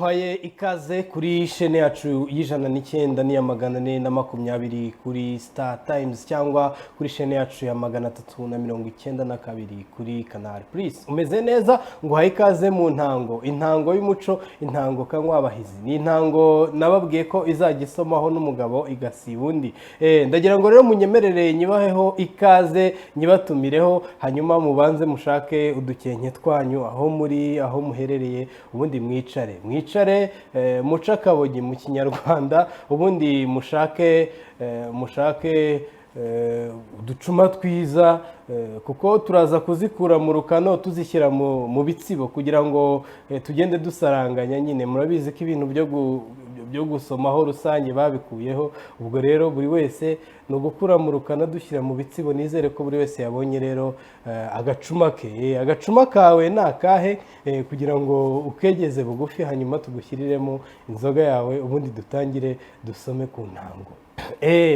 nguhaye ikaze kuri shene yacu y'ijana n'icyenda n'iya magana ane na makumyabiri kuri Star Times cyangwa kuri shene yacu ya 392 kuri Canal Plus. Umeze neza, nguhaye ikaze mu intango y'umuco, intango kanywabahizi. Ni intango nababwiye ko izajya isomaho n'umugabo igasiba undi. Ndagira ngo rero munyemerere nyibaheho ikaze, nyibatumireho, hanyuma mubanze mushake udukenke twanyu aho muri, aho muherereye, ubundi mwicare muca akabogi mu kinyarwanda, ubundi mushake uducuma twiza, kuko turaza kuzikura mu rukano tuzishyira mu bitsibo kugira ngo tugende dusaranganya. Nyine murabizi ko ibintu byo gusomaho rusange babikuyeho, ubwo rero buri wese no gukura mu rukano dushyira mu bitsibo. Nizere ko buri wese yabonye rero agacuma ke, agacuma kawe nakahe, kugira ngo ukegeze bugufi, hanyuma tugushyiriremo inzoga yawe, ubundi dutangire dusome ku ntango.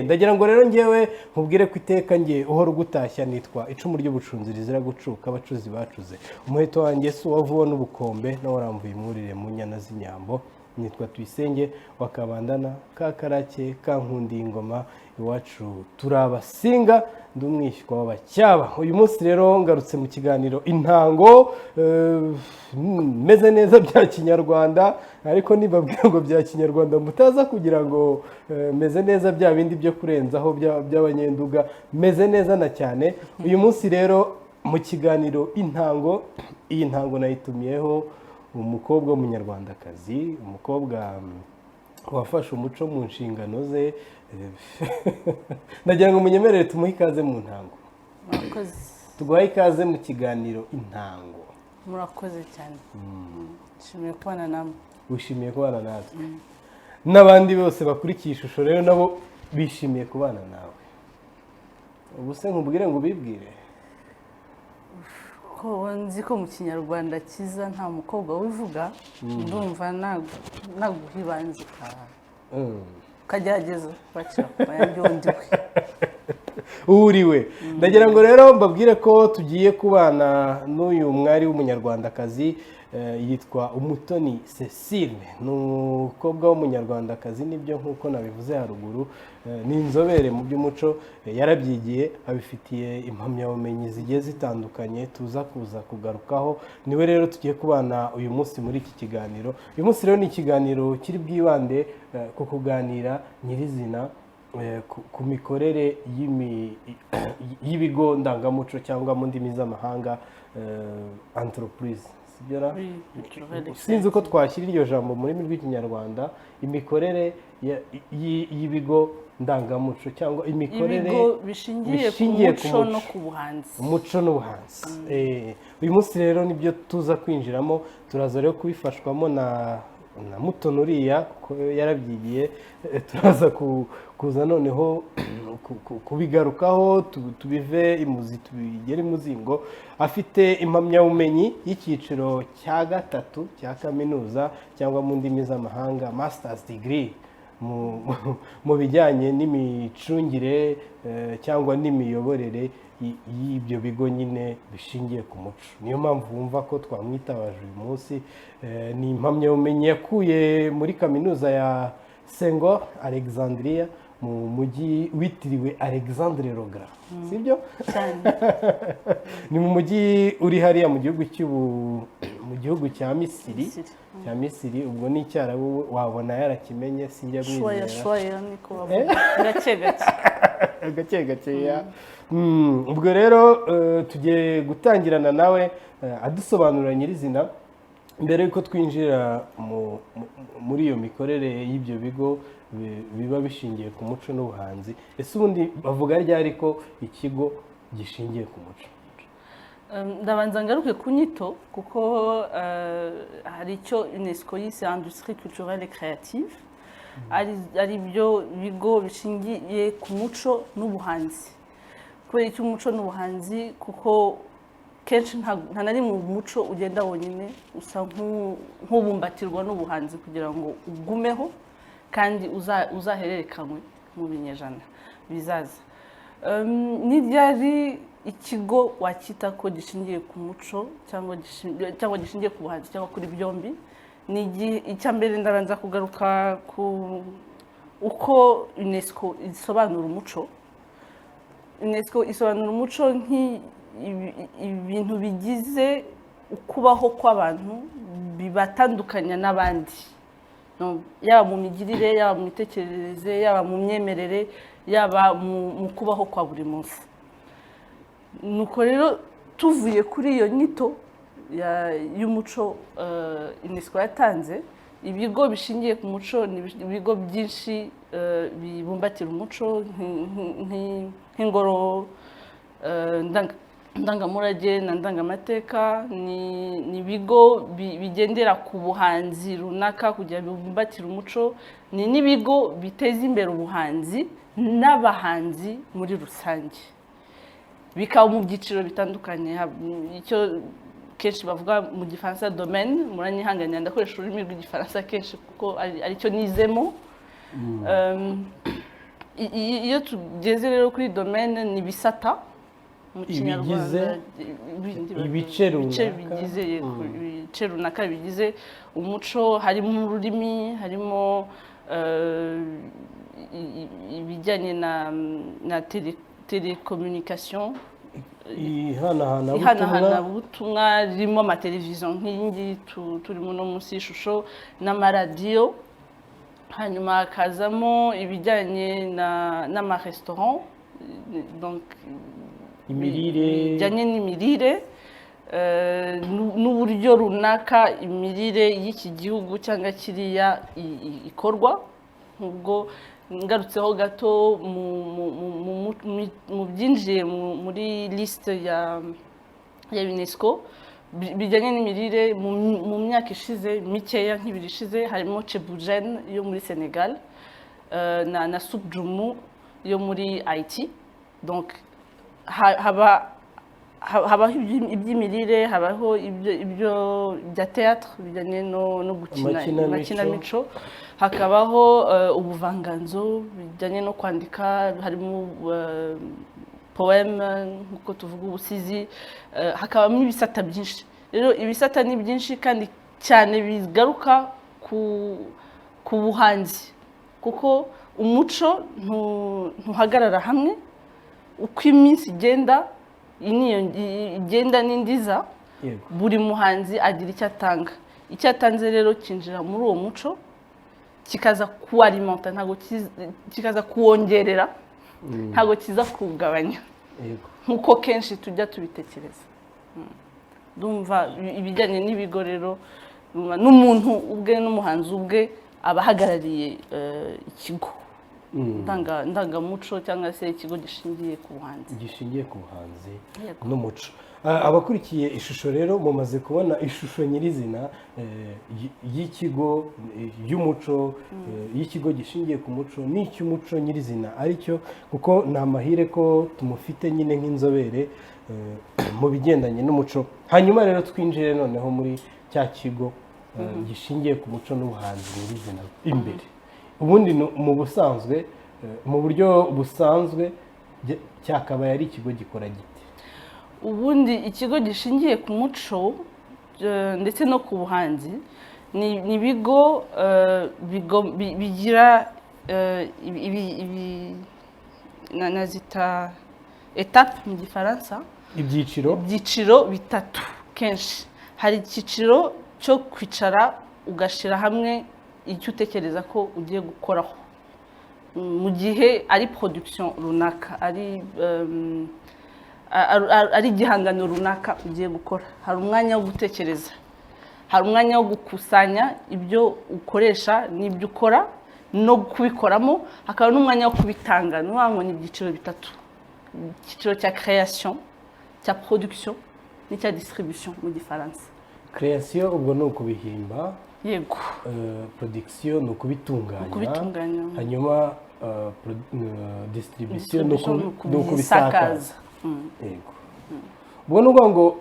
Ndagira ngo rero ngewe nkubwire ko iteka nge uhora ugutashya nitwa icumu ry'ubucunzi rizira gucuka, abacuzi bacuze. Umuheto wanjye si uwavuwe n'ubukombe, nawe waramvuye imwurire mu nyana z'inyambo. Nitwa Tuyisenge wakabandana ka karake ka nkundiye ingoma, iwacu turabasinga ndi umwishywa w'abacyaba. Uyu munsi rero ngarutse mu kiganiro intango, meze neza bya kinyarwanda, ariko nibabwira ngo bya kinyarwanda mutaza kugira ngo meze neza bya bindi byo kurenzaho by'abanyenduga, meze neza na cyane. Uyu munsi rero mu kiganiro intango, iyi ntango nayitumiyeho umukobwa w'umunyarwandakazi, umukobwa wafashe umuco mu nshingano ze. Ndagira ngo munyemerere tumuhe ikaze mu ntango. Murakoze. Tuguhaye ikaze mu kiganiro intango. Murakoze cyane. Nshimiye kubana namwe. Wishimiye kubana natwe. N'abandi bose bakurikiye ishusho rero nabo bishimiye kubana nawe. Ubu se nkubwire ngo ubibwire? Ko nzi ko mu kinyarwanda cyiza nta mukobwa wivuga, ndumva naguhibanze ukagerageza bakira kuyanjye ndiwe. Uriwe. Ndagira ngo rero mbabwire ko tugiye kubana n'uyu mwari w'umunyarwandakazi, yitwa Umutoni Cecile. Ni umukobwa w'umunyarwandakazi, nibyo nk'uko nabivuze haruguru. Ni inzobere mu by'umuco, yarabyigiye, abifitiye impamyabumenyi zigiye zitandukanye tuza kugarukaho. Niwe rero tugiye kubana uyu munsi muri iki kiganiro. Uyu munsi rero ni ikiganiro kiri bwibande ku kuganira nyirizina ku mikorere y'ibigo ndangamuco cyangwa mu ndimi z'amahanga entreprise. Sinzi uko twashyira iryo jambo mu rurimi rw'ikinyarwanda, imikorere y'ibigo ndangamuco cyangwa imikorere bishingiye ku muco no ku buhanzi. Umuco n'ubuhanzi. Uyu munsi rero nibyo tuza kwinjiramo, turaza rero kubifashwamo na Mutoni uriya, kuko yarabyigiye. Turaza kuza noneho kubigarukaho, tubive imuzi tubigere imuzingo. Afite impamyabumenyi y'icyiciro cya gatatu cya kaminuza cyangwa mu ndimi z'amahanga masters degree mu bijyanye n'imicungire cyangwa n'imiyoborere y'ibyo bigo nyine bishingiye ku muco. Niyo mpamvu wumva ko twamwitabaje uyu munsi. Ni impamyabumenyi yakuye muri kaminuza ya Senghor Alexandria mu mujyi witiriwe Alexandre le Grand, sibyo? Ni mu mujyi uri hariya mu gihugu cya Misiri. Ubwo ni icyarabu wabona yarakimenye, sinjya mwizera. Shwaya niko bavuga. Gake gakeya. Ubwo rero tugiye gutangirana nawe adusobanurira nyirizina, mbere yuko twinjira muri iyo mikorere y'ibyo bigo biba bishingiye ku muco n'ubuhanzi. Ese ubundi bavuga ryari ko ikigo gishingiye ku muco? Ndabanza ngaruke ku nyito, kuko hari icyo UNESCO yise industrie culturelle et créative, ari byo bigo bishingiye ku muco n'ubuhanzi. Kubera icyo umuco n'ubuhanzi, kuko kenshi nta na rimwe umuco ugenda wonyine, usa nk'ubumbatirwa n'ubuhanzi kugira ngo ugumeho kandi uzahererekanywe mu binyejana bizaza. Ni ryari ikigo wakita ko gishingiye ku muco cyangwa gishingiye ku buhanzi cyangwa kuri byombi? icya mbere ndabanza kugaruka ku uko UNESCO isobanura umuco. UNESCO isobanura umuco nk'ibintu bigize ukubaho kw'abantu bibatandukanya n'abandi, yaba mu migirire, yaba mu mitekerereze, yaba mu myemerere, yaba mu kubaho kwa buri munsi. Nuko rero tuvuye kuri iyo nyito y'umuco UNESCO yatanze, ibigo bishingiye ku muco ni ibigo byinshi bibumbatira umuco nk'ingoro ndangamurage na ndangamateka. Ni ibigo bigendera ku buhanzi runaka kugira bibumbatire umuco, ni n'ibigo biteza imbere ubuhanzi n'abahanzi muri rusange, bikaba mu byiciro bitandukanye. Icyo kenshi bavuga mu gifaransa domaine, muranyihanganira ndakoresha ururimi rw'igifaransa kenshi kuko aricyo nizemo. Iyo tugeze rero kuri domaine ni bisata mu kinyarwanda, ibice runaka bigize umuco. Harimo ururimi, harimo ibijyanye na telecommunication, ihanahana ubutumwa, ririmo amateleviziyo nk'iyi ngiyi turimo no munsi y'ishusho, n'amaradiyo. Hanyuma hakazamo ibijyanye n'amaresitora, bijyanye n'imirire n'uburyo runaka imirire y'iki gihugu cyangwa kiriya ikorwa. Nk'ubwo ngarutseho gato mu byinjiye muri lisite ya UNESCO bijyanye n'imirire, mu myaka ishize mikeya nk'ibiri ishize, harimo Cheboujen yo muri Senegal na Soup Djoumou yo muri Haïti. Donc habaho iby'imirire, habaho ibyo bya théâtre bijyanye no gukina amakinamico, hakabaho ubuvanganzo bijyanye no kwandika, harimo poème nk'uko tuvuga, ubusizi, hakabamo ibisata byinshi. Rero ibisata ni byinshi kandi cyane bigaruka ku buhanzi, kuko umuco ntuhagarara hamwe. Uko iminsi igenda n'indiza, buri muhanzi agira icyo atanga. Icyo atanze rero kinjira muri uwo muco, kikaza kuwarimenta, ntabwo kikaza kuwongerera, ntabwo kiza kuwugabanya nk'uko kenshi tujya tubitekereza. Ndumva ibijyanye n'ibigo rero, n'umuntu ubwe n'umuhanzi ubwe aba ahagarariye ikigo ndangamuco cyangwa se ikigo gishingiye ku buhanzi n'umuco. Abakurikiye ishusho rero mumaze kubona ishusho nyirizina y'ikigo y'umuco, y'ikigo gishingiye ku muco n'icy'umuco nyirizina aricyo, kuko ni amahire ko tumufite nyine nk'inzobere mu bigendanye n'umuco. Hanyuma rero twinjire noneho muri cya kigo gishingiye ku muco n'ubuhanzi nyirizina imbere. Ubundi mu busanzwe, mu buryo busanzwe, cyakabaye ari ikigo gikora gite? Ubundi ikigo gishingiye ku muco ndetse no ku buhanzi ni ibigo bigira nazita etape mu gifaransa, ibyiciro bitatu. Kenshi hari icyiciro cyo kwicara ugashyira hamwe icyo utekereza ko ugiye gukoraho mu gihe ari production runaka, ari igihangano runaka ugiye gukora. Hari umwanya wo gutekereza, hari umwanya wo gukusanya ibyo ukoresha n'ibyo ukora no kubikoramo, hakaba n'umwanya wo kubitanga. Ni ibyiciro bitatu: icyiciro cya création, cya production n'icya distribution mu gifaransa. Création ubwo ni ukubihimba, yego. Production ni ukubitunganya, hanyuma distribution ni ukubisakaza. Yego. Ubwo ni ukuvuga ngo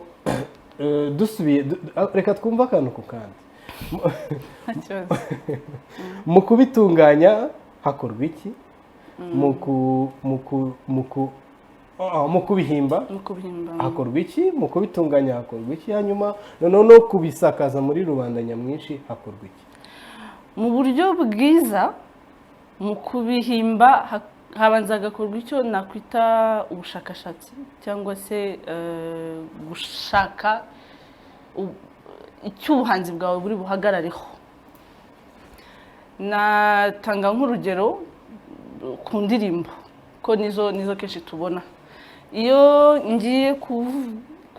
dusubiye, reka twumve akantu ku kandi. Mu kubitunganya hakorwa iki? mu kubihimba mu kubihimba hakorwa iki, mu kubitunganya hakorwa iki, hanyuma noneho no kubisakaza muri rubanda nyamwinshi hakorwa iki? mu buryo bwiza mu kubihimba habanza hagakorwa icyo nakwita ubushakashatsi cyangwa se gushaka icyo ubuhanzi bwawe buri buhagarareho. Natanga nk'urugero ku ndirimbo ko nizo kenshi tubona. Iyo ngiye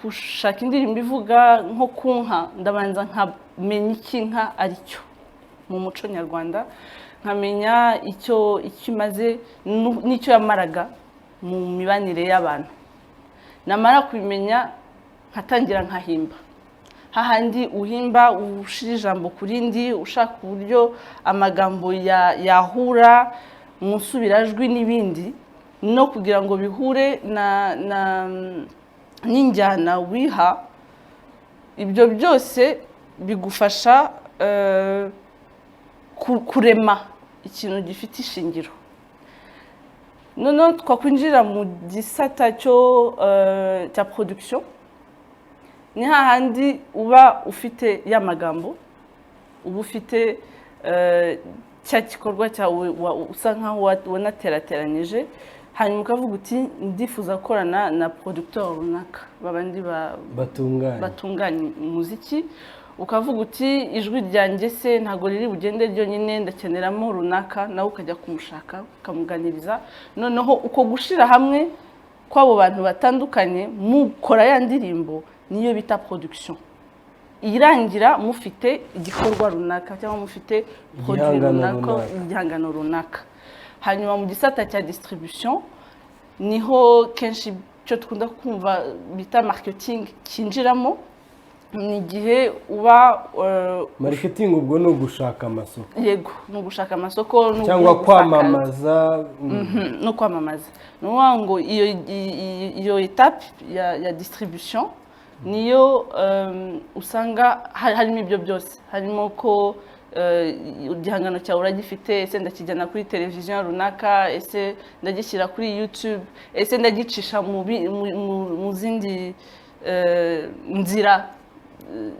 gushaka indirimbo ivuga nko ku nka, ndabanza nkamenya iki inka ari cyo mu muco nyarwanda, nkamenya icyo imaze n'icyo yamaraga mu mibanire y'abantu. Namara kubimenya nkatangira nkahimba, hahandi uhimba ushira ijambo ku rindi, ushaka uburyo amagambo yahura mu nsubirajwi n'ibindi, no kugira ngo bihure n'injyana wiha. Ibyo byose bigufasha kurema ikintu gifite ishingiro. Noneho twakwinjira mu gisata cya production, ni hahandi uba ufite ya magambo, uba ufite cya gikorwa cyawe usa nkaho wanaterateranyije, hanyuma ukavuga uti ndifuza gukorana na producteur runaka, babandi batunganya umuziki. Ukavuga uti ijwi ryanjye se ntabwo riri bugende ryonyine, ndakeneramo runaka, nawe ukajya kumushaka ukamuganiriza. Noneho uko gushira hamwe kw'abo bantu batandukanye mukora ya ndirimbo niyo bita production. Irangira mufite igikorwa runaka cyangwa mufite produit runaka, igihangano runaka. Hanyuma mu gisata cya distribution niho kenshi cyo tukunda kumva bita marketing kinjiramo. Ni igihe uba marketing, ubwo ni ugushaka amasoko. Yego, ni ugushaka amasoko cyangwa kwamamaza. No kwamamaza. Ni ukuvuga ngo iyo etape ya distribution niyo usanga harimo ibyo byose. Harimo ko igihangano cyawe uragifite, ese ndakijyana kuri televiziyo runaka, ese ndagishyira kuri YouTube, ese ndagicisha mu zindi nzira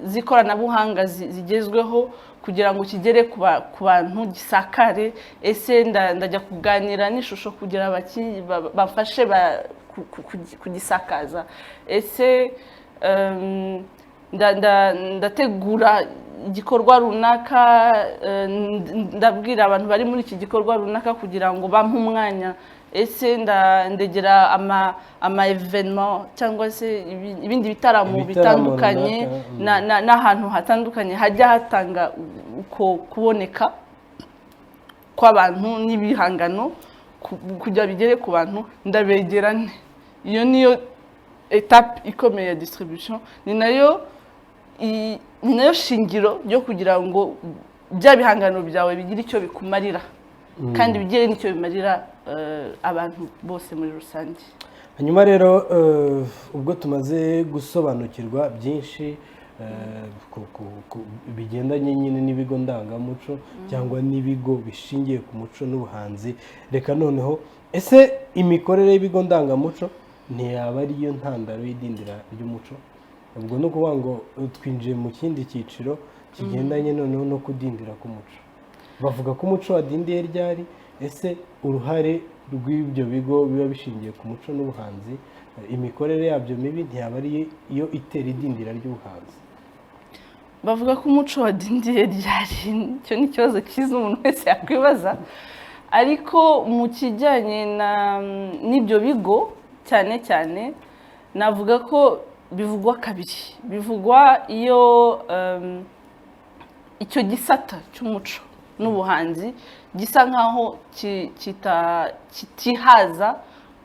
z'ikoranabuhanga zigezweho kugira ngo kigere ku bantu, gisakare. Ese ndajya kuganira n'ishusho kugira bafashe kugisakaza. Ese ndategura igikorwa runaka, ndabwira abantu bari muri iki gikorwa runaka kugira ngo bampe umwanya. Ese ndegera ama evenement cyangwa se ibindi bitaramo bitandukanye n'ahantu hatandukanye hajya hatanga uko kuboneka kw'abantu n'ibihangano kugira bigere ku bantu, ndabegerane. Iyo niyo etape ikomeye ya distribution, ni nayo shingiro ryo kugira ngo bya bihangano byawe bigire icyo bikumarira kandi bigire n'icyo bimarira abantu bose muri rusange. Hanyuma rero ubwo tumaze gusobanukirwa byinshi bigendanye nyine n'ibigo ndangamuco cyangwa n'ibigo bishingiye ku muco n'ubuhanzi, reka noneho ese imikorere y'ibigo ndangamuco ntiyaba ariyo ntandaro y'idindira ry'umuco? Ubwo ni ukuvuga ngo twinjiye mu kindi cyiciro kigendanye noneho no kudindira k'umuco. Bavuga ko umuco wadindiye ryari? Ese uruhare rw'ibyo bigo biba bishingiye ku muco n'ubuhanzi, imikorere yabyo mibi ntiyaba ari iyo itera idindira ry'ubuhanzi? Bavuga ko umuco wadindiye ryari, icyo ni ikibazo cyiza umuntu wese yakwibaza. Ariko mu kijyanye n'ibyo bigo cyane cyane, navuga ko bivugwa kabiri. Bivugwa iyo icyo gisata cy'umuco n'ubuhanzi gisa nkaho kitihaza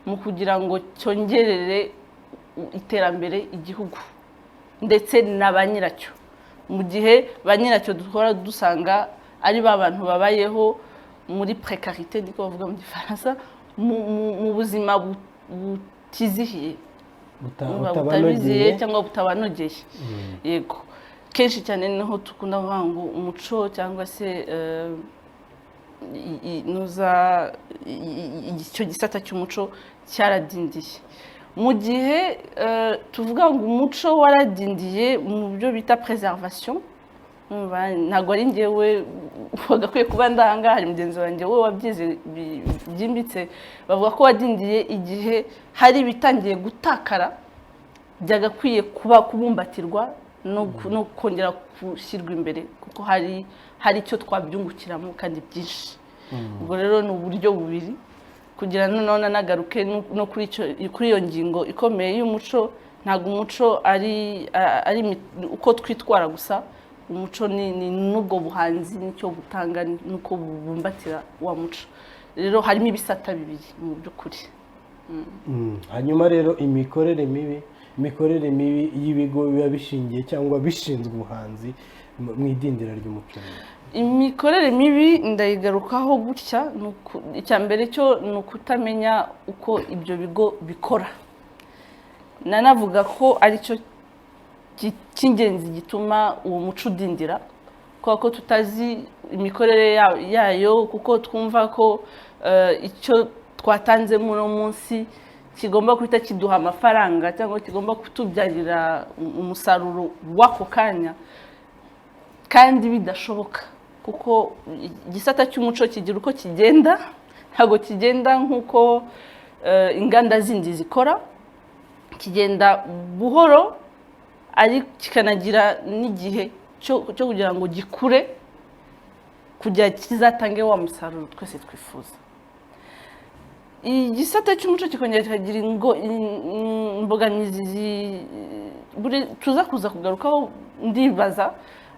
mu kugira ngo cyongerere iterambere igihugu ndetse na ba nyiracyo. Mu gihe ba nyiracyo duhora dusanga ari ba bantu babayeho muri precarité, niko bavuga mu Gifaransa, mu buzima butizihiye, butabiziye cyangwa butabanogeye. Yego, kenshi cyane niho tukunda kuvuga ngo umuco cyangwa se icyo gisata cy'umuco cyaradindiye mu gihe tuvuga ngo umuco waradindiye mu byo bita preservation ntabwo ari njyewe wagakwiye kuba ndanga hari mugenzi wanjye we wabyize byimbitse bavuga ko wadindiye igihe hari ibitangiye gutakara byagakwiye kuba kubumbatirwa no kongera gushyirwa imbere kuko hari icyo twabyungukiramo kandi byinshi ubwo rero ni uburyo bubiri kugira noneho nanagaruke no kuri iyo ngingo ikomeye y'umuco ntabwo umuco ari uko twitwara gusa umuco ni n'ubwo buhanzi nicyo butanga nuko bubumbatira wa muco rero harimo ibisata bibiri mu by'ukuri hanyuma rero imikorere mibi y'ibigo biba bishingiye cyangwa bishinzwe ubuhanzi mu idindira ry'umuco imikorere mibi ndayigarukaho gutya icya mbere cyo ni ukutamenya uko ibyo bigo bikora nanavuga ko aricyo cy'ingenzi gituma uwo muco udindira kubera ko tutazi imikorere yayo kuko twumva ko icyo twatanze muri uno munsi kigomba guhita kiduha amafaranga cyangwa kigomba kutubyarira umusaruro w'ako kanya kandi bidashoboka kuko igisata cy'umuco kigira uko kigenda ntabwo kigenda nk'uko inganda zindi zikora kigenda buhoro ariko kikanagira n'igihe cyo kugira ngo gikure kugira kizatange wa musaruro twese twifuza igisata cy'umuco kikongera kikagira imbogamizi tuza kuza kugarukaho ndibaza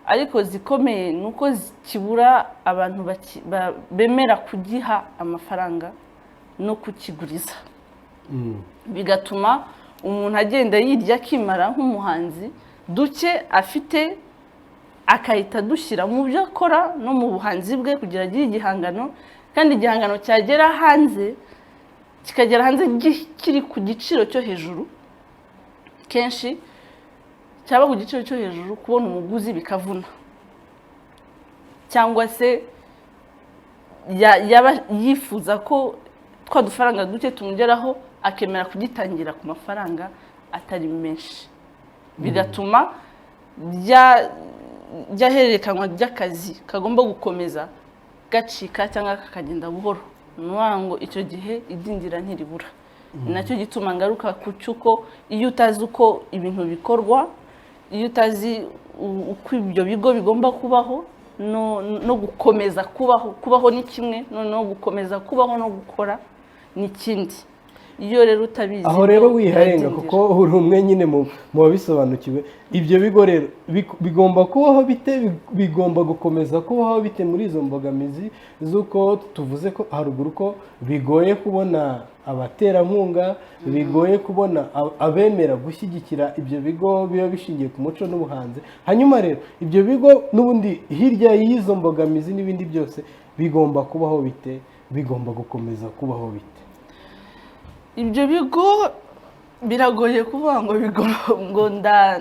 ariko zikomeye ni uko kibura abantu bemera kugiha amafaranga no kukiguriza bigatuma umuntu agenda yirya akimara nk'umuhanzi duke afite akahita dushyira mu byo akora no mu buhanzi bwe kugira agire igihangano kandi igihangano cyagera hanze kikagera hanze kiri ku giciro cyo hejuru kenshi cyaba ku giciro cyo hejuru kubona umuguzi bikavuna cyangwa se yaba yifuza ko twa dufaranga duke tumugeraho akemera kugitangira ku mafaranga atari menshi bigatuma hererekanwa ry'akazi kagomba gukomeza gacika cyangwa kakagenda buhoro ni ngo icyo gihe idindira ntiribura ni nacyo gituma ngaruka ku cy'uko iyo utazi uko ibintu bikorwa iyo utazi uko ibyo bigo bigomba kubaho no gukomeza kubaho ni kimwe noneho gukomeza kubaho no gukora ni ikindi iyo rero utabizi aho rero wiharenga kuko uri umwe nyine mu babisobanukiwe ibyo bigo rero bigomba kubaho bite bigomba gukomeza kubaho bite muri izo mbogamizi z'uko tuvuze ko haruguru ko bigoye kubona abaterankunga bigoye kubona abemera gushyigikira ibyo bigo biba bishingiye ku muco n'ubuhanzi hanyuma rero ibyo bigo n'ubundi hirya y'izo mbogamizi n'ibindi byose bigomba kubaho bite bigomba gukomeza kubaho bite ibyo bigo biragoye kuvuga ngo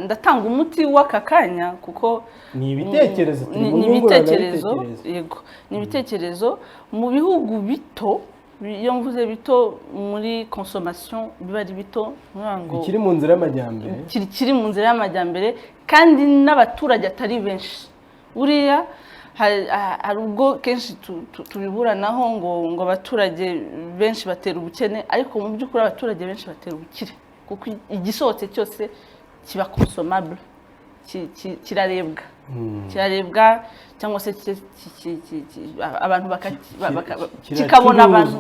ndatanga umuti w'aka kanya kuko ni ibitekerezo yego ni ibitekerezo mu bihugu bito iyo mvuze bito muri consommation biba ari bito kiri mu nzira y'amajyambere kiri mu nzira y'amajyambere kandi n'abaturage atari benshi buriya hari ubwo kenshi tubiburanaho ngo abaturage benshi batera ubukene ariko mu by'ukuri abaturage benshi batera ubukire kuko igisohotse cyose kiba consomable kirarebwa cyangwa se abantu kikabona abantu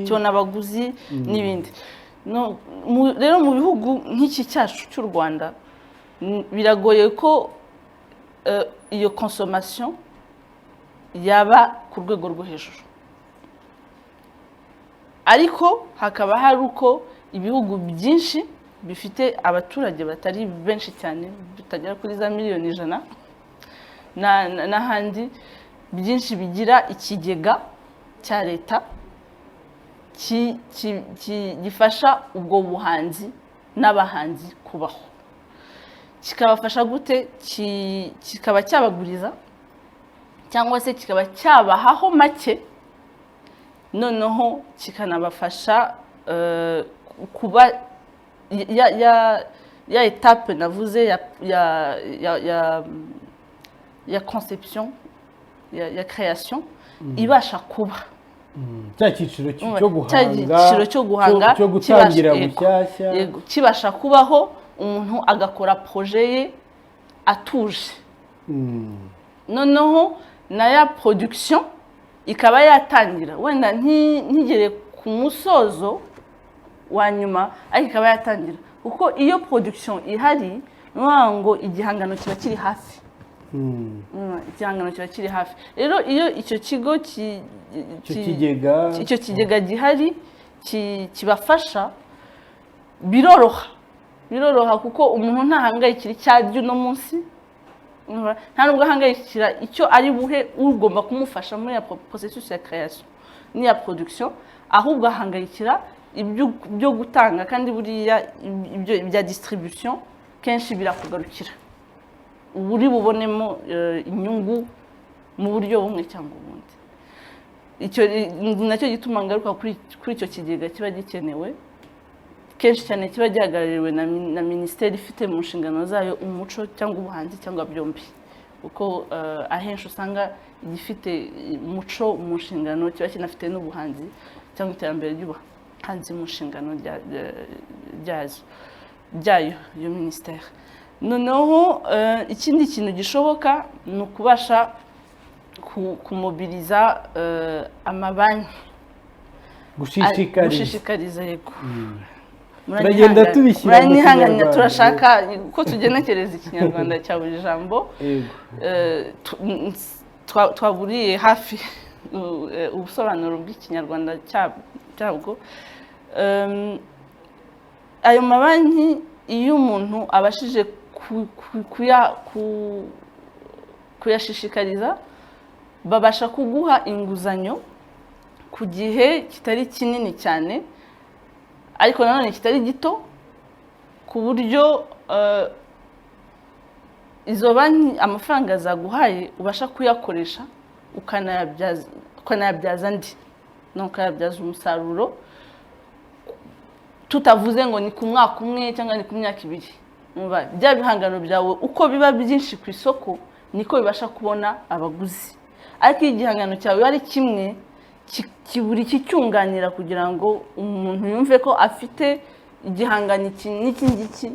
kibona abaguzi n'ibindi rero mu bihugu nk'iki cyacu cy'u Rwanda biragoye ko iyo consommation yaba ku rwego rwo hejuru ariko hakaba hari uko ibihugu byinshi bifite abaturage batari benshi cyane bitagera kuri za miliyoni 100 n'ahandi byinshi bigira ikigega cya leta gifasha ubwo buhanzi n'abahanzi kubaho kikabafasha gute kikaba cyabaguriza cyangwa se kikaba cyabahaho make noneho kikanabafasha kuba ya etape navuze ya conception ya création ibasha kuba cya cyiciro cyo guhanga cyo gutangira bushyashya kibasha kubaho umuntu agakora projet ye atuje noneho na ya production ikaba yatangira wenda ntigere ku musozo wa nyuma ariko ikaba yatangira kuko iyo production ihari ngo igihangano kiba kiri hafi igihangano kiba kiri hafi rero iyo icyo kigo icyo kigega gihari kibafasha biroroha kuko umuntu ntahangayikira icyaryo uno munsi nta nubwo ahangayikira icyo ari buhe ugomba kumufasha muri ya processus ya création n'iya production ahubwo ahangayikira ibyo gutanga kandi buriya ibyo bya distribution kenshi birakugarukira uri bubonemo inyungu mu buryo bumwe cyangwa ubundi icyo nacyo gituma ngaruka kuri icyo kigega kiba gikenewe kenshi cyane kiba gihagarariwe na minisiteri ifite mu nshingano zayo umuco cyangwa ubuhanzi cyangwa byombi kuko ahenshi usanga igifite umuco mu nshingano kiba kinafite n'ubuhanzi cyangwa iterambere ry'ubuhanzi mu nshingano byayo iyo minisiteri noneho ikindi kintu gishoboka ni ukubasha kumobiriza amabanki gushishikariza yego turagenda tubishyira mu kinyarwanda turashaka ko tugenekereza ikinyarwanda cya buri jambo twaburiye hafi ubusobanuro bw'ikinyarwanda cyabwo ayo mabanki iyo umuntu abashije kuyashishikariza babasha kuguha inguzanyo ku gihe kitari kinini cyane ariko nanone kitari gito ku buryo izo banki amafaranga zaguhaye ubasha kuyakoresha ukanayabyaza andi ukayabyaza umusaruro tutavuze ngo ni ku mwaka umwe cyangwa ni ku myaka ibiri bya bihangano byawe uko biba byinshi ku isoko niko bibasha kubona abaguzi ariko iyo igihangano cyawe ari kimwe kiburi kicyunganira kugira ngo umuntu yumve ko afite igihangano iki n'iki ngiki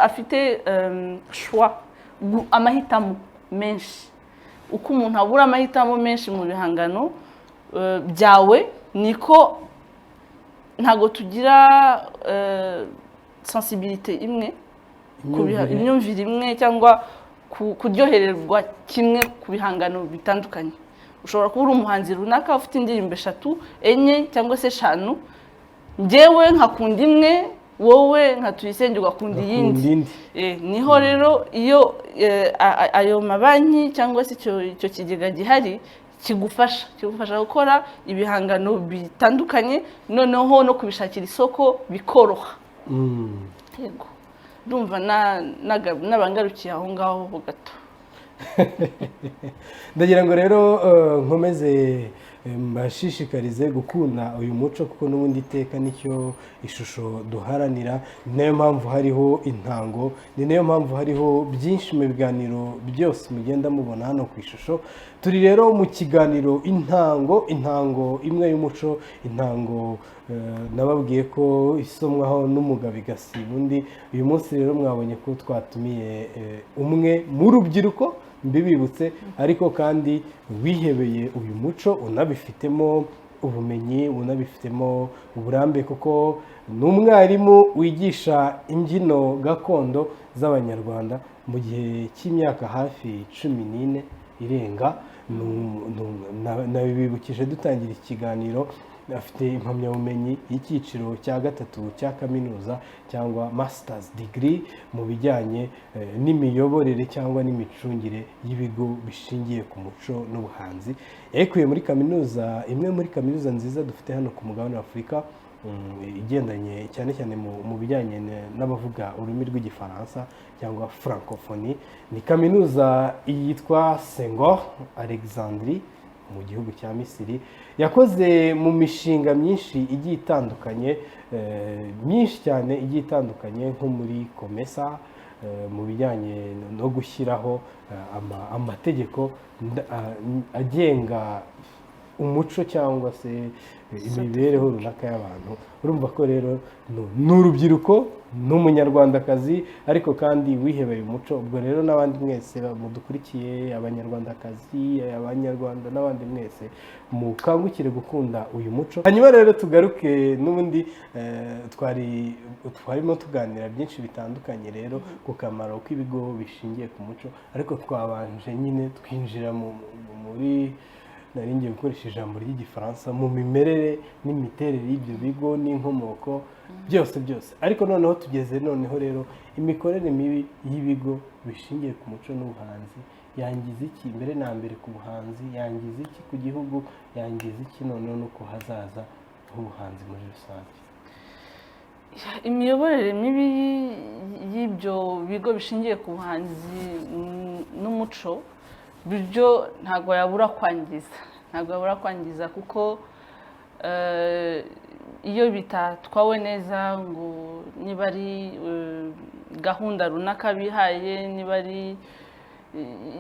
afite amahitamo menshi uko umuntu abura amahitamo menshi mu bihangano byawe niko ntago tugira sensibilité imwe imyumvire imwe cyangwa kuryohererwa kimwe ku bihangano bitandukanye ushobora kuba uri umuhanzi runaka ufite indirimbo 3 enye cyangwa se 5 njyewe nkakunda imwe wowe nka Tuyisenge ugakunda iyindi niho rero iyo ayo mabanki cyangwa se icyo kigega gihari kigufasha gukora ibihangano bitandukanye noneho no kubishakira isoko bikoroha yego ndumva n'abangarukiye aho ngaho ho gato ndagira ngo rero nkomeze mbashishikarize gukunda uyu muco kuko n'ubundi iteka nicyo ishusho duharanira ni nayo mpamvu hariho intango ni nayo mpamvu hariho byinshi mu biganiro byose mugenda mubona hano ku ishusho turi rero mu kiganiro intango imwe y'umuco intango nababwiye ko isomwaho n'umugabo igasiba undi uyu munsi rero mwabonye ko twatumiye umwe mu rubyiruko mbibibutse ariko kandi wihebeye uyu muco unabifitemo ubumenyi unabifitemo uburambe kuko ni umwarimu wigisha imbyino gakondo z'abanyarwanda mu gihe cy'imyaka hafi 14 irenga nabibukije dutangira ikiganiro afite impamyabumenyi y'icyiciro cya 3 cya kaminuza cyangwa masters degree mu bijyanye n'imiyoborere cyangwa n'imicungire y'ibigo bishingiye ku muco n'ubuhanzi yayikuye muri kaminuza imwe muri kaminuza nziza dufite hano ku mugabane wa Afurika igendanye cyane cyane mu bijyanye n'abavuga ururimi rw'igifaransa cyangwa francophonie. Ni kaminuza yitwa Senghor Alexandrie mu gihugu cya Misiri, yakoze mu mishinga myinshi igiye itandukanye, myinshi cyane igiye itandukanye, nko muri Komesa mu bijyanye no gushyiraho amategeko agenga umuco cyangwa se imibereho runaka y'abantu. Urumva ko rero ni urubyiruko, ni umunyarwandakazi ariko kandi wihebeye umuco. Ubwo rero n'abandi mwese mudukurikiye, abanyarwandakazi, abanyarwanda n'abandi mwese, mukangukire gukunda uyu muco. Hanyuma rero tugaruke n'ubundi, twarimo tuganira byinshi bitandukanye rero ku kamaro k'ibigo bishingiye ku muco, ariko twabanje nyine twinjira muri, nari ngiye gukoresha ijambo ry'igifaransa, mu mimerere n'imiterere y'ibyo bigo n'inkomoko byose. Ariko noneho tugeze rero imikorere mibi y'ibigo bishingiye ku muco n'ubuhanzi yangiza iki mbere na mbere ku buhanzi, yangiza iki ku gihugu, yangiza iki noneho no ku hazaza h'ubuhanzi muri rusange. Imiyoborere mibi y'ibyo bigo bishingiye ku buhanzi n'umuco byo ntabwo yabura kwangiza, kuko iyo bitatwawe neza, ngo niba ari gahunda runaka bihaye, niba ari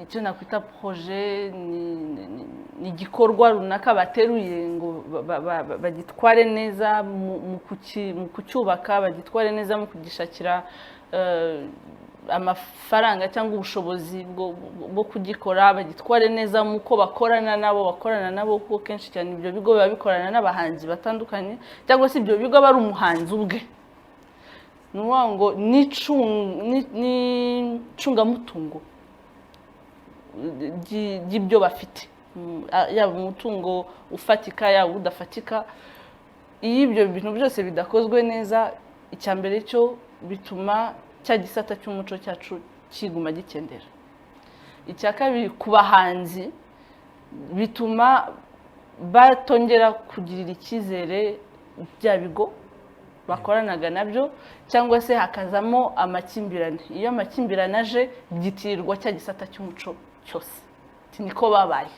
icyo nakwita projet, ni igikorwa runaka bateruye ngo bagitware neza mu kucyubaka, bagitware neza mu kugishakira amafaranga cyangwa ubushobozi bwo kugikora, bagitware neza mu ko bakorana nabo, kuko kenshi cyane ibyo bigo biba bikorana n'abahanzi batandukanye, cyangwa se ibyo bigo aba ari umuhanzi ubwe. Ni ukuvuga ngo n'icungamutungo ry'ibyo bafite, yaba umutungo ufatika yaba udafatika. Iyo ibyo bintu byose bidakozwe neza, icya mbere cyo bituma cya gisata cy'umuco cyacu kiguma gikendera. Icya kabiri, ku bahanzi bituma batongera kugirira icyizere bya bigo bakoranaga nabyo, cyangwa se hakazamo amakimbirane. Iyo amakimbirane aje, byitirirwa cya gisata cy'umuco cyose. Niko babaye.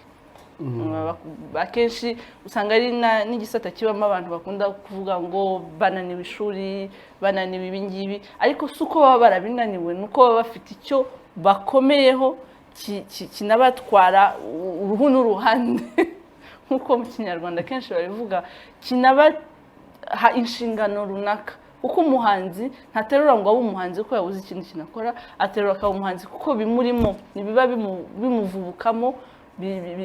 Akenshi usanga ari n'igisata kibamo abantu bakunda kuvuga ngo bananiwe ishuri, bananiwe ibingibi, ariko si uko baba barabinaniwe, ni uko baba bafite icyo bakomeyeho kinabatwara uruhu n'uruhande, nk'uko mu kinyarwanda kenshi babivuga, kinabaha inshingano runaka. Kuko umuhanzi ntaterura ngo abe umuhanzi kuko yabuze ikindi kinakora, aterura akaba umuhanzi kuko bimurimo, nibiba bimuvubukamo,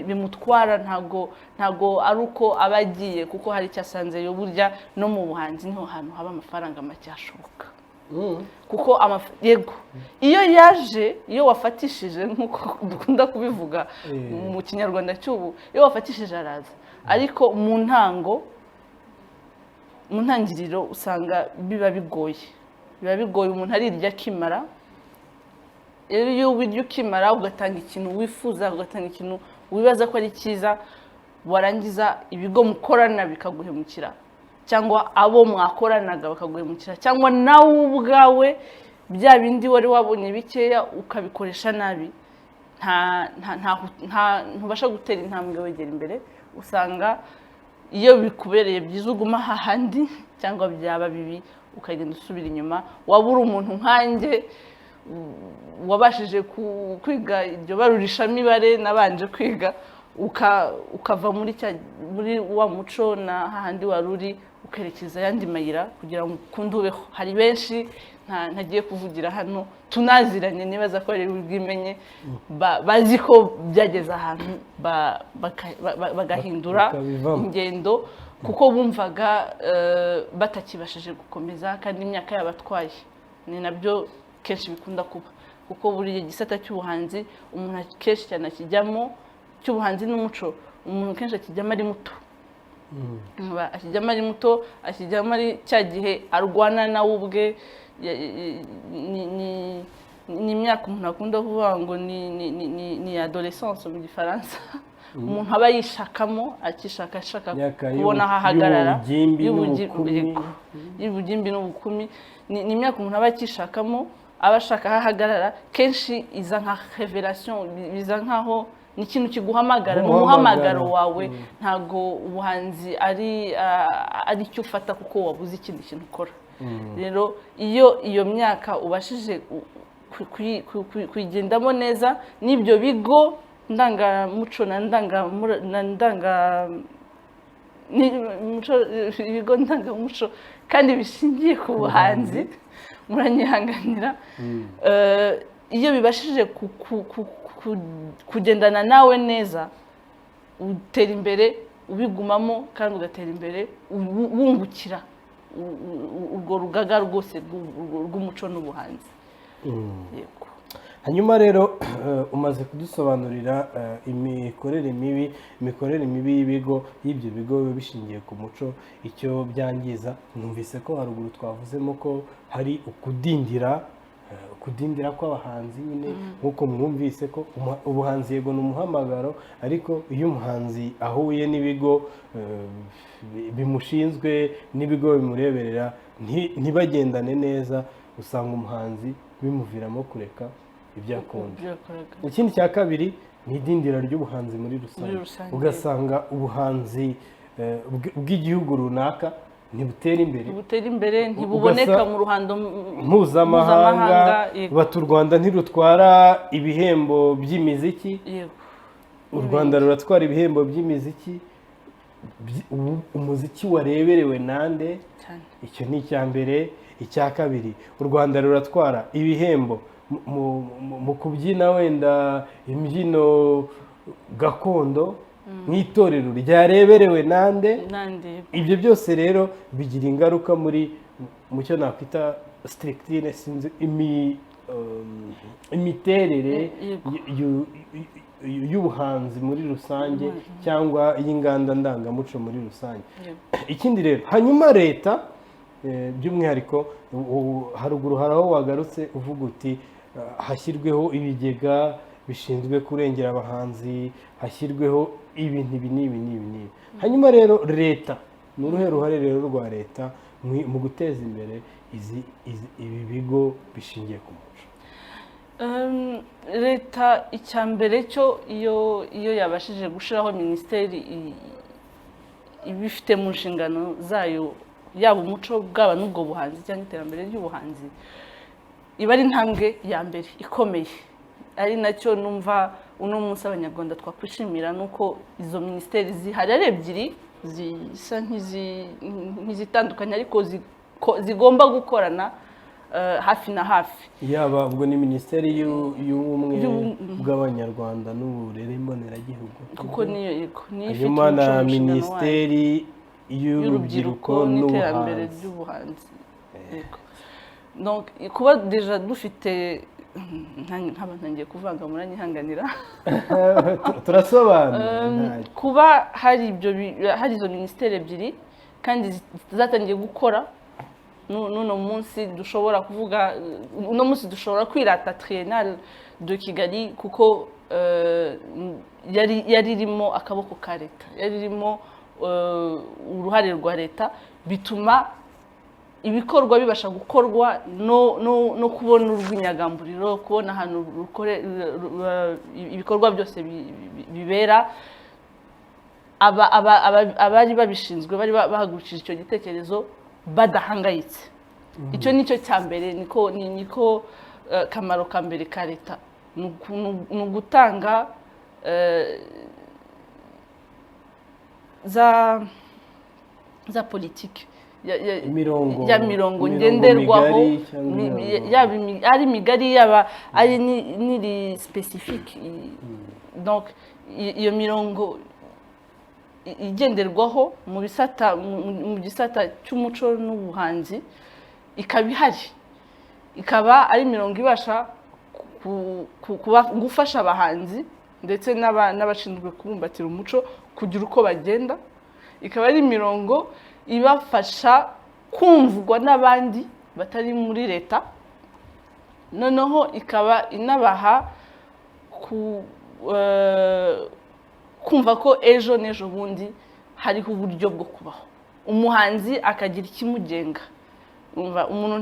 bimutwara. ntago ari uko aba agiye kuko hari icyo asanzeyo. Burya no mu buhanzi niho hantu haba amafaranga make ashoboka, kuko yego iyo wafatishije, nk'uko dukunda kubivuga mu kinyarwanda cy'ubu, iyo wafatishije araza, ariko mu ntangiriro usanga biba bigoye umuntu arirya akimara. Iyo wirya ukimara, ugatanga ikintu wifuza, ugatanga ikintu wibaza ko ari cyiza, warangiza ibigo mukorana bikaguhemukira, cyangwa abo mwakoranaga bakaguhemukira, cyangwa nawe ubwawe bya bindi wari wabonye bikeya ukabikoresha nabi, ntubasha gutera intambwe wegera imbere. Usanga iyo bikubereye byiza uguma hahandi, cyangwa byaba bibi ukagenda usubira inyuma. Waba uri umuntu nkanjye wabashije kwiga iryo barurishamibare nabanje kwiga, ukava muri wa muco na hahandi wari uri, ukerekeza ayandi mayira kugira ngo ukunde ubeho. Hari benshi ntagiye kuvugira hano tunaziranye, nibaza ko rero ubwimenye, bazi ko byageze ahantu bagahindura ingendo, kuko bumvaga batakibashije gukomeza, kandi imyaka yabatwaye. Ni nabyo kenshi bikunda kuba, kuko buri gisata cy'ubuhanzi umuntu kenshi cyane akijyamo, cy'ubuhanzi n'umuco, umuntu kenshi akijyamo ari muto. Akijyamo ari cya gihe arwana nawe ubwe. Ni imyaka umuntu akunda kuvuga ngo ni adolescence mu gifaransa, umuntu aba yishakamo akishaka ashaka Imyaka kubona aho ahagarara y'ubugimbi y'ubugimbi n'ubukumi ni imyaka umuntu aba akishakamo aba ashaka aho ahagarara kenshi iza nka revelation biza nkaho ni ikintu kiguhamagara ni umuhamagaro wawe ntago ubuhanzi ari cyo ufata kuko wabuze ikindi kintu ukora rero iyo myaka ubashije kuyigendamo neza n'ibyo bigo ndangamuco ibigo ndangamuco kandi bishingiye ku buhanzi muranyihanganira iyo bibashije kugendana nawe neza utera imbere ubigumamo kandi ugatera imbere wungukira urwo rugaga rwose rw'umuco n'ubuhanzi. Hanyuma rero umaze kudusobanurira imikorere mibi y'ibigo y'ibyo bigo bishingiye ku muco icyo byangiza numvise ko haruguru twavuzemo ko hari kudindira kw'abahanzi nyine nk'uko mwumvise ko ubuhanzi yego ni umuhamagaro ariko iyo umuhanzi ahuye n'ibigo bimushinzwe n'ibigo bimureberera ntibagendane neza usanga umuhanzi bimuviramo kureka ibyo akunda. Ikindi cya kabiri ni idindira ry'ubuhanzi muri rusange ugasanga ubuhanzi bw'igihugu runaka ntibutera imbere ntibuboneka mu ruhando mpuzamahanga bati u Rwanda ntirutwara ibihembo by'imiziki u Rwanda ruratwara ibihembo by'imiziki umuziki wareberewe nande icyo ni icya mbere. Icya kabiri u Rwanda ruratwara ibihembo mu kubyina wenda imbyino gakondo nk'itorero ryareberewe nande ibyo byose rero bigira ingaruka mu cyo nakwita strictine imiterere y'ubuhanzi muri rusange cyangwa y'inganda ndangamuco muri rusange. Ikindi rero hanyuma leta by'umwihariko haruguru hari aho wagarutse uvuga uti hashyirweho ibigega bishinzwe kurengera abahanzi hashyirweho ibintu ibi n'ibi. Hanyuma rero leta ni uruhe ruhare rero rwa leta mu guteza imbere ibi bigo bishingiye ku muco? Leta icya mbere cyo iyo yabashije gushyiraho minisiteri ibifite mu nshingano zayo yaba umuco bwaba n'ubwo buhanzi cyangwa iterambere ry'ubuhanzi iba ari intambwe ya mbere ikomeye ari nacyo numva uno munsi abanyarwanda twakwishimira nuko izo minisiteri zihari ari ebyiri zisa nk'izitandukanye ariko zigomba gukorana hafi na hafi. Yaba ubwo ni minisiteri y'ubumwe bw'abanyarwanda n'uburere mboneragihugu kuko niyo hanyuma na minisiteri y'urubyiruko n'iterambere ry'ubuhanzi. Kuba deja dufite ntabantangiye kuvanga muranyihanganira turasobanura kuba hari izo minisiteri ebyiri kandi zatangiye gukora n'uno munsi dushobora kuvuga uno munsi dushobora kwirata Triennale de Kigali kuko yari irimo akaboko ka leta yari irimo uruhare rwa leta bituma ibikorwa bibasha gukorwa no kubona urw'inyagamburiro kubona ahantu ibikorwa byose bibera abari babishinzwe bari bahagurukije icyo gitekerezo badahangayitse. Icyo nicyo cya mbere niko kamaro ka mbere ka leta ni ugutanga za politiki ya mirongo ngenderwaho ari migari yaba ari n'iri specifique donc iyo mirongo igenderwaho mu gisata cy'umuco n'ubuhanzi ikaba ihari ikaba ari mirongo ibasha gufasha abahanzi ndetse n'abashinzwe kubumbatira umuco kugira uko bagenda ikaba ari mirongo ibafasha kumvwa n'abandi batari muri leta noneho ikaba inabaha kumva ko ejo n'ejo bundi hariho uburyo bwo kubaho, umuhanzi akagira ikimugenga. Umuntu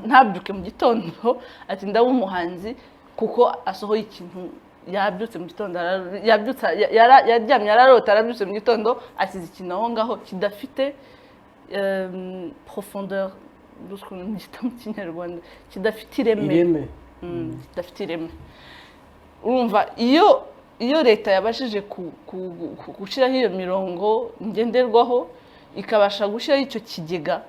ntabyuke mu gitondo ati ndaba umuhanzi kuko asohoye ikintu yabyutse mu gitondo, yaryamye ararota, arabyutse mu gitondo asize ikintu aho ngaho kidafite profondeur mu Kinyarwanda, kidafite ireme. Kidafite ireme. Urumva iyo leta yabashije gushyiraho iyo mirongo ngenderwaho, ikabasha gushyiraho icyo kigega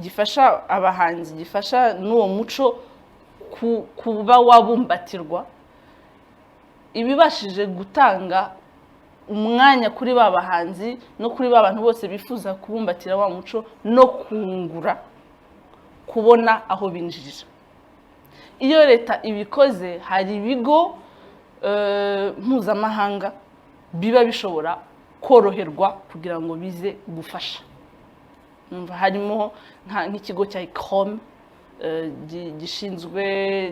gifasha abahanzi, gifasha n'uwo muco kuba wabumbatirwa, ibibashije gutanga umwanya kuri ba bahanzi no kuri ba bantu bose bifuza kubumbatira wa muco no kungura, kubona aho binjirira. Iyo leta ibikoze, hari ibigo mpuzamahanga biba bishobora koroherwa kugira ngo bize gufasha. Harimo nk'ikigo cya ICROM gishinzwe,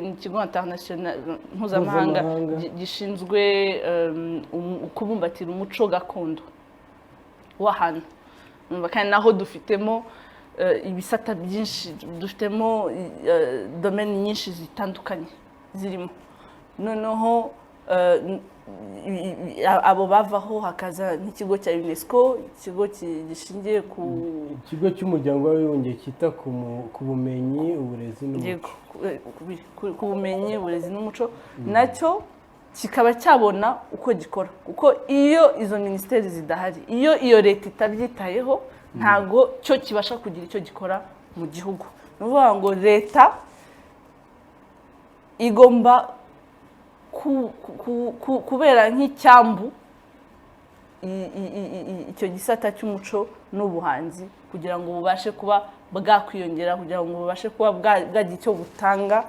n'ikigo international mpuzamahanga gishinzwe kubumbatira umuco gakondo w'ahantu. Kandi naho dufitemo ibisata byinshi, dufitemo domaine nyinshi zitandukanye zirimo. Noneho abo bavaho hakaza n'ikigo cya UNESCO, ikigo gishingiye ku ikigo cy'umuryango w'abibumbye cyita ku bumenyi, uburezi n'umuco. Ku bumenyi, uburezi n'umuco, nacyo kikaba cyabona uko gikora, kuko iyo izo minisiteri zidahari, iyo leta itabyitayeho, ntago cyo kibasha kugira icyo gikora mu gihugu. Ni ukuvuga ngo leta igomba kubera nk'icyambu icyo gisata cy'umuco n'ubuhanzi, kugira ngo bubashe kuba bwakwiyongera, kugira ngo bubashe kuba bwagira icyo butanga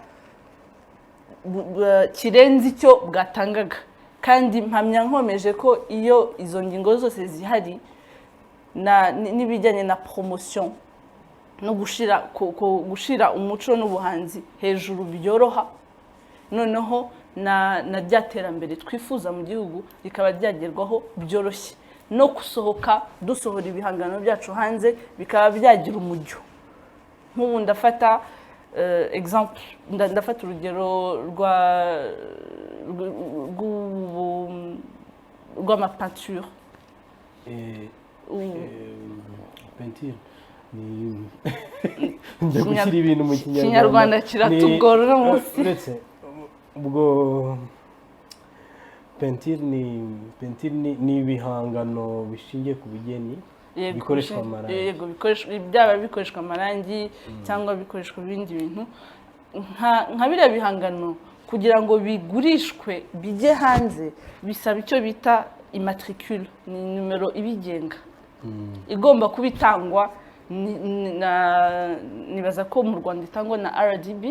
kirenze icyo bwatangaga. Kandi mpamya nkomeje ko iyo izo ngingo zose zihari, n'ibijyanye na promotion no gushira umuco n'ubuhanzi hejuru byoroha, noneho na rya terambere twifuza mu gihugu rikaba ryagerwaho byoroshye, no gusohoka dusohora ibihangano byacu hanze bikaba byagira umujyo. Nk'ubu ndafata exemple, ndafata urugero rw'amapeinture. Peinture njya gushyira ibintu mu Kinyarwanda kiratugora munsi. Ubwo peinture ni ibihangano bishingiye ku bugeni bikoreshwa amarangi. Yego, byaba bikoreshwa amarangi cyangwa bikoreshwa ibindi bintu. Nka biriya bihangano kugira ngo bigurishwe bijye hanze, bisaba icyo bita immatricule, ni numero ibigenga, igomba kubitangwa. Nibaza ko mu Rwanda itangwa na RDB.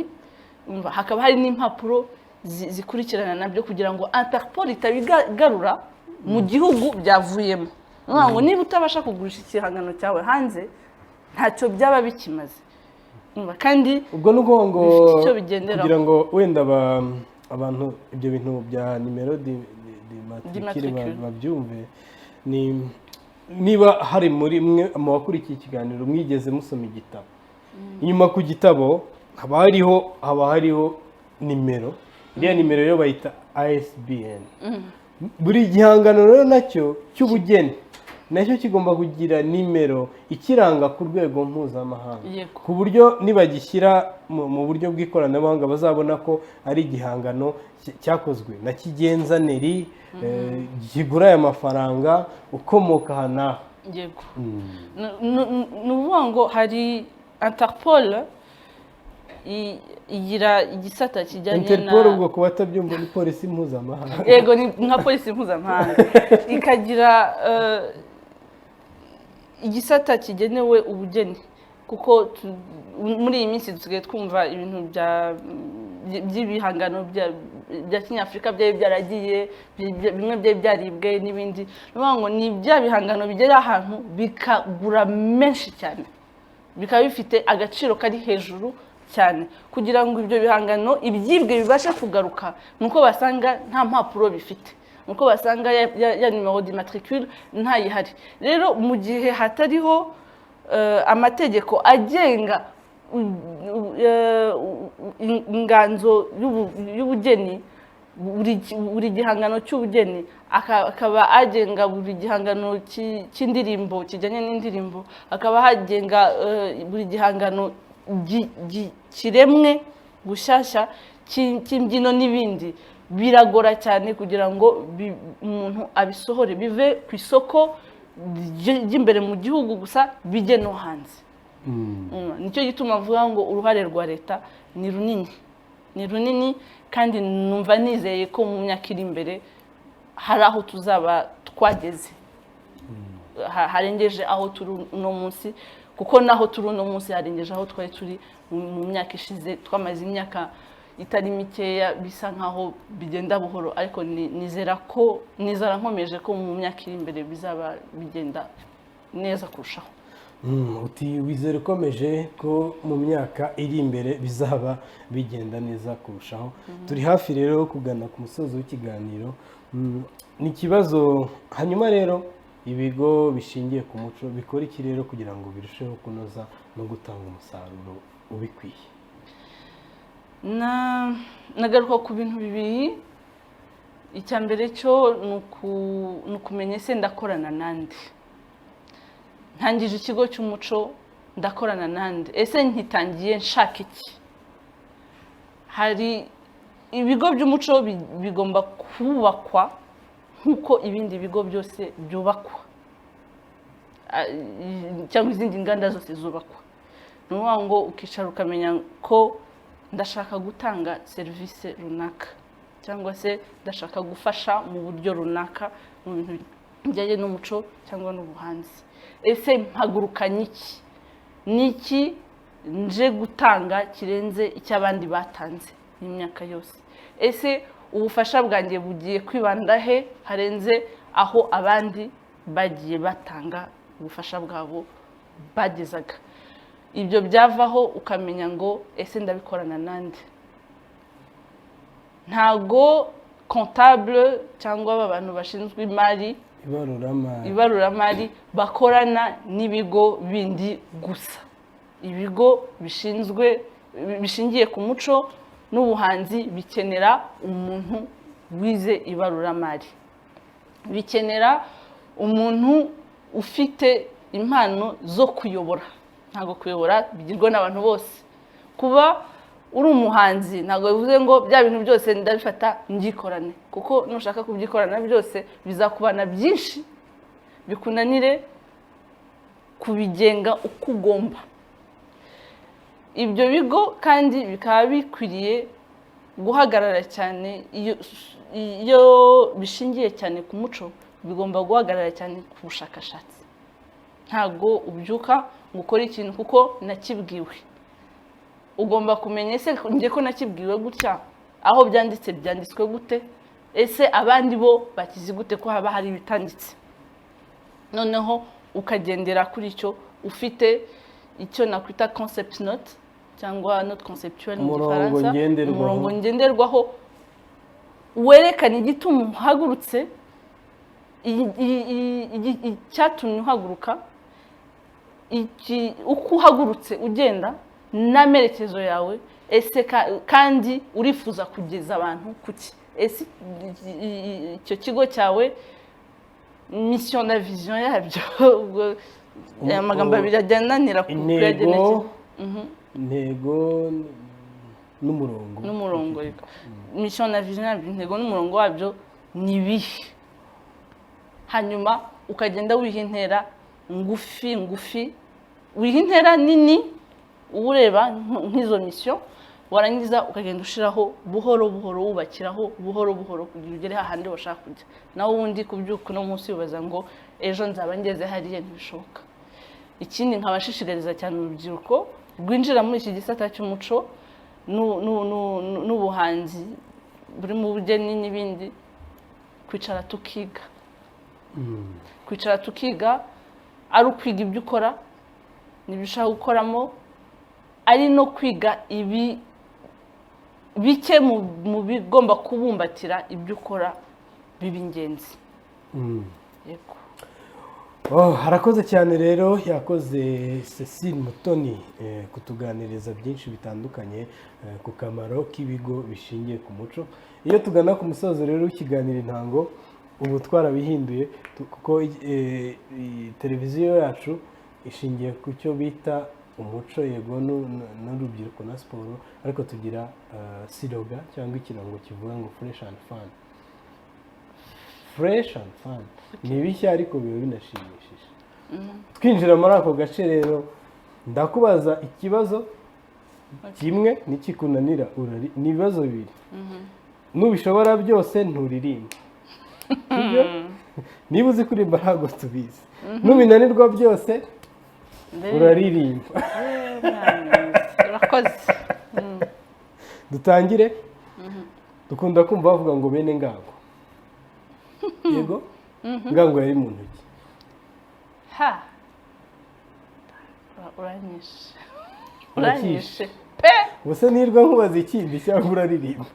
Hakaba hari n'impapuro zikurikirana nabyo kugira ngo Interpol itabigarura mu gihugu byavuyemo. Ngo niba utabasha kugurisha ikihangano cyawe hanze, ntacyo byaba bikimaze. Kandi ubwo nuko ngo kugira ngo wenda abantu ibyo bintu bya nimero d'immatricule babyumve, niba hari muri mwe mu bakurikiye ikiganiro mwigeze musoma igitabo, inyuma ku gitabo haba hariho nimero. Iriya nimero yo bayita ISBN. Buri gihangano rero nacyo cy'ubugeni nacyo kigomba kugira nimero ikiranga ku rwego mpuzamahanga, ku buryo nibagishyira mu buryo bw'ikoranabuhanga bazabona ko ari igihangano cyakozwe na Kigenza Neri, kigura aya mafaranga, ukomoka aha n'aha. Yego. Ni ukuvuga ngo hari Interpol igira igisata kijyanye na Interpol, ubwo kuba atabyumva ni polisi mpuzamahanga. Yego, ni nka polisi mpuzamahanga. Ikagira igisata kigenewe ubugeni, kuko muri iyi minsi dusigaye twumva ibintu by'ibihangano bya Kinyafurika byari byaragiye, bimwe byari byaribwe n'ibindi. Ni ukuvuga ngo ni bya bihangano bigera ahantu bikagura menshi cyane, bikaba bifite agaciro kari hejuru cyane. Kugira ngo ibyo bihangano ibyibwe bibashe kugaruka, nuko basanga nta mpapuro bifite. nuko basanga ya nimero d'immatricule ntayihari. Rero mu gihe hatariho amategeko agenga inganzo y'ubugeni, buri gihangano cy'ubugeni akaba agenga buri gihangano cy'indirimbo kijyanye n'indirimbo, akaba hagenga buri gihangano kiremwe gushyashya cy'imbyino n'ibindi. Biragora cyane kugira ngo umuntu abisohore bive ku isoko ry'imbere mu gihugu gusa bijye no hanze. Nicyo gituma avuga ngo uruhare rwa leta ni runini kandi numva nizeye ko mu myaka iri imbere hari aho tuzaba twageze, harengeje aho turi uno munsi, kuko naho turi uno munsi harengeje aho twari turi mu myaka ishize. Twamaze imyaka itari mikeya bisa nkaho bigenda buhoro, ariko nizera nkomeje ko mu myaka iri imbere bizaba bigenda neza kurushaho. Uti wizere ukomeje ko mu myaka iri imbere bizaba bigenda neza kurushaho. Turi hafi rero kugana ku musozo w'ikiganiro. Ni ikibazo hanyuma rero ibigo bishingiye ku muco bikora iki rero kugira ngo birusheho kunoza no gutanga umusaruro ubikwiye? Nagaruka ku bintu bibiri. Icya mbere cyo ni ukumenya ese ndakorana nande, ntangije ikigo cy'umuco ndakorana nande, ese nkitangiye nshaka iki? Hari ibigo by'umuco bigomba kubakwa nk'uko ibindi bigo byose byubakwa cyangwa izindi nganda zose zubakwa. Ni ukuvuga ngo ukicara ukamenya ko ndashaka gutanga serivisi runaka cyangwa se ndashaka gufasha mu buryo runaka mu bintu bijyanye n'umuco cyangwa n'ubuhanzi. Ese mpagurukanye iki? Niki nje gutanga kirenze icy'abandi batanze imyaka yose? Ese ubufasha bwanjye bugiye kwibanda he harenze aho abandi bagiye batanga ubufasha bwabo bagezaga? Ibyo byavaho ukamenya ngo ese ndabikorana nande. Ntago comptable cyangwa abantu bashinzwe imari ibaruramari bakorana n'ibigo bindi gusa. Ibigo bishingiye ku muco n'ubuhanzi bikenera umuntu wize ibaruramari, bikenera umuntu ufite impano zo kuyobora. Ntago kuyobora bigirwa n'abantu bose. Kuba uri umuhanzi ntago bivuze ngo bya bintu byose ndabifata ngikorane, kuko nushaka kubyikorana byose bizakubana byinshi bikunanire kubigenga uko ugomba. Ibyo bigo kandi bikaba bikwiriye guhagarara cyane, iyo bishingiye cyane ku muco bigomba guhagarara cyane ku bushakashatsi. Ntago ubyuka ngo ukore ikintu kuko nakibwiwe. Ugomba kumenya ese njye ko nakibwiwe gutya, aho byanditswe gute? Ese abandi bo bakizi gute ko haba hari ibitanditse? Noneho ukagendera kuri icyo, ufite icyo nakwita concept note cyangwa note conceptuelle mu Gifaransa, umurongo ngenderwaho werekana igituma uhagurutse, icyatumye uhaguruka, uko uhagurutse ugenda n'amerekezo yawe. Ese kandi urifuza kugeza abantu kuki? Ese icyo kigo cyawe mission na vision yabyo amagambo abiri ajyananira kuyagenera. Intego n'umurongo. Mission na vision yabyo, intego n'umurongo wabyo ni bihe. Hanyuma ukagenda wiha intera ngufi, wiha intera nini ureba nk'izo mission, warangiza ukagenda ushiraho buhoro wubakiraho buhoro kugira ugere hahandi washaka kujya. Naho ubundi kubyuka no munsi ubaza ngo ejo nzaba ngeze hariya, ntibishoboka. Ikindi nkabashishikariza cyane urubyiruko rwinjira muri iki gisata cy'umuco n'ubuhanzi buri mu bugeni n'ibindi, kwicara tukiga, ari ukwiga ibyo ukora n'ibyo ushaka gukoramo, ari no kwiga ibi bike mu bigomba kubumbatira ibyo ukora biba ingenzi yego. Harakoze cyane rero, yakoze Cecile Mutoni kutuganiriza byinshi bitandukanye ku kamaro k'ibigo bishingiye ku muco. Iyo tugana ku musozo rero w'ikiganiro Intango, ubu twarabihinduye kuko televiziyo yacu ishingiye ku cyo bita umuco, yego n'urubyiruko na siporo, ariko tugira siroga cyangwa ikirango kivuga ngo fresh and fun. Fresh and fun ni bishya ariko biba binashimishije. Twinjira muri ako gace rero, ndakubaza ikibazo kimwe nikikunanira ni ibibazo bibiri. Nubishobora byose nturirimba. Niba uzi kuririmba ntabwo tubizi. Nubinanirwa byose uraririmba. Urakoze. Dutangire. Dukunda kumva bavuga ngo bene ngango. Yego? Ngango yari mu ntoki. Uranyishe. Ubuse nirwa nkubaza ikindi cyangwa uraririmba?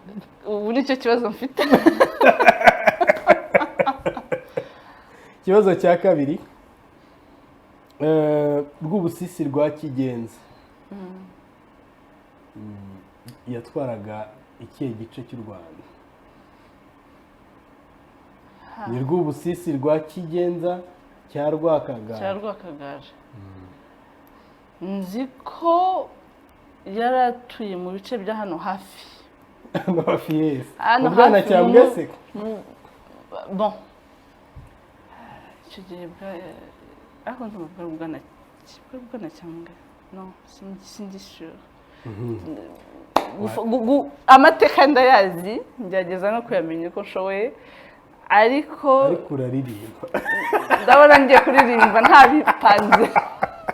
Ubu nicyo kibazo mfite. Ikibazo cya kabiri, Rwubusisi rwa Kigenza yatwaraga ikihe gice cy'u Rwanda? Ni Rwubusisi rwa Kigenza cya Rwakagara. Nzi ko yaratuye mu bice bya hano hafi. Hano hafi yesi. Hano Ubwana cyangwa se? Bon. Icyo gihe ariko ndumva ubwana cyangwa no, sindi sure. Amateka ndayazi, ngerageza no kuyamenya uko nshoboye, ariko uraririmba. Ndabona ngiye kuririmba ntabipanze.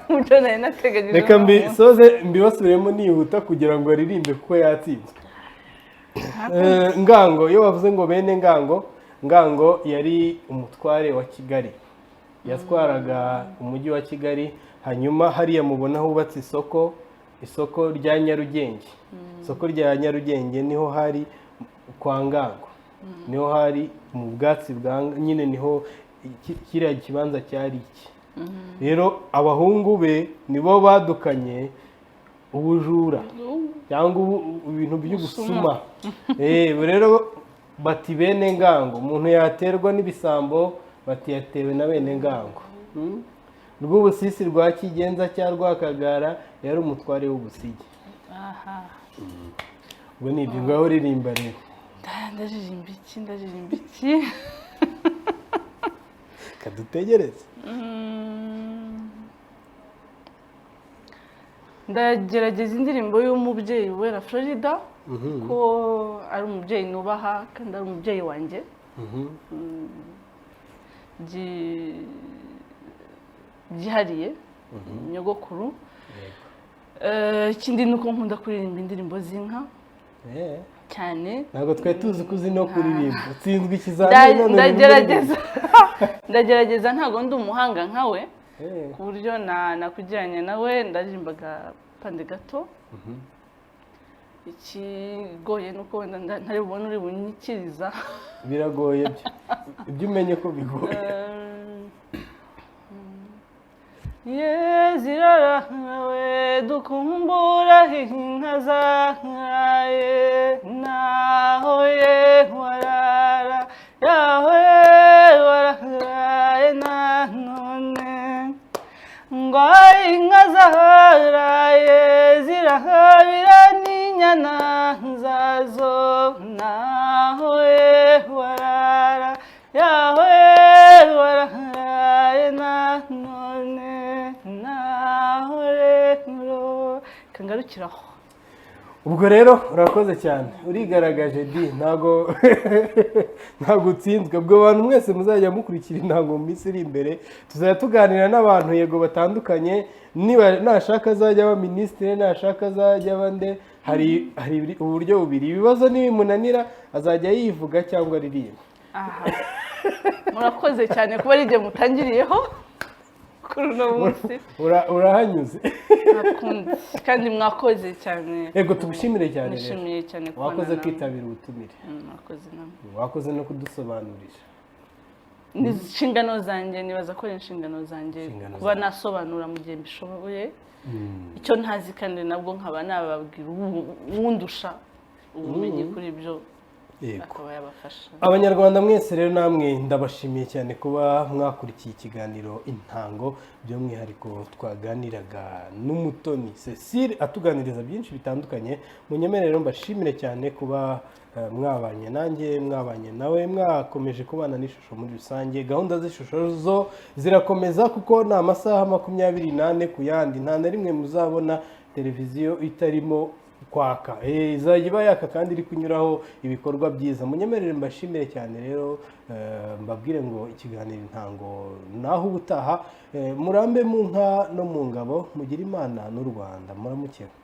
Mujyo nayo nateganyije. Reka mbibasubiremo nihuta kugira ngo aririmbe kuko yatsinzwe. Ngango, iyo wavuze ngo bene Ngango yari umutware wa Kigali. Yatwaraga umujyi wa Kigali, hanyuma hariya mubona hubatse isoko rya Nyarugenge. Isoko rya Nyarugenge niho hari kwa Ngango. Niho hari mu bwatsi bwa nyine niho kiriya kibanza cyari iki. Rero abahungu be nibo badukanye ubujura cyangwa ibintu by'ubusuma. Rero bati bene Ngango, umuntu yaterwa n'ibisambo bati yatewe na bene Ngango. Rwubusisi rwa Kigenza cya Rwakagara yari umutware w'Ubusigi. Ubwo ni ibyo ngaho ririmba rero. Ndaririmba iki? Kadutegereze. Ndagerageza indirimbo y'umubyeyi Uwera Florida, ko ari umubyeyi nubaha kandi ari umubyeyi wanjye. Gihariye, nyogokuru. Ikindi ni uko nkunda kuririmba indirimbo z'inka cyane. Ntabwo twari tuzi ko uzi no kuririmba. Utsinzwe ikizamini none ndagerageza, ntabwo ndi umuhanga nkawe ku buryo nakugiranye nawe. Ndaririmbaga pande gato. Ikigoye ni uko wenda ntari bubone uri bunyikiriza. Biragoye ibyo umenye ko bigoye. Zirarawe dukumbura inka zahaye, naho ye warara yawe wararaye nanone, ngo inka zaharaye zirahabira n'inyana zazo, naho ye warara yawe wararaye nanone, naho rero kangarukiraho. Ubwo rero urakoze cyane, urigaragaje di, ntago utsinzwe. Ubwo abantu mwese muzajya mukurikira Intango mu minsi iri imbere, tuzajya tuganira n'abantu yego batandukanye. Niba nashaka azajya aba minisitiri, nashaka azajya abande, hari uburyo bubiri. Ibibazo nibimunanira azajya yivuga cyangwa aririmba. Murakoze cyane kuba ari igihe mutangiriyeho. kuri uno munsi urahanyuze nakunze kandi mwakoze cyane yego tugushimire cyane rero nishimiye cyane kubona wakoze namwe. kwitabira ubutumire mwakoze namwe wakoze no kudusobanurira ni inshingano zanjye nibaza ko ari inshingano zanjye Inshingano kuba zawe. nasobanura mu gihe mbishoboye icyo ntazi kandi nabwo nkaba nababwira uwundusha ubumenyi kuri byo yego akaba yabafasha abanyarwanda mwese rero namwe ndabashimiye cyane kuba mwakurikiye ikiganiro intango by'umwihariko twaganiraga n'umutoni Cecile atuganiriza byinshi bitandukanye munyemere rero mbashimire cyane kuba mwabanye nanjye mwabanye nawe mwakomeje kubana n'ishusho muri rusange gahunda z'ishusho zo zirakomeza kuko ni amasaha 24 ku yandi nta na rimwe muzabona televiziyo itarimo kwaka izajya iba yaka kandi iri kunyuraho ibikorwa byiza munyemerere mbashimire cyane rero mbabwire ngo ikiganiro intango naho ubutaha murambe mu nka no mu ngabo mugira imana n'u Rwanda muramukeho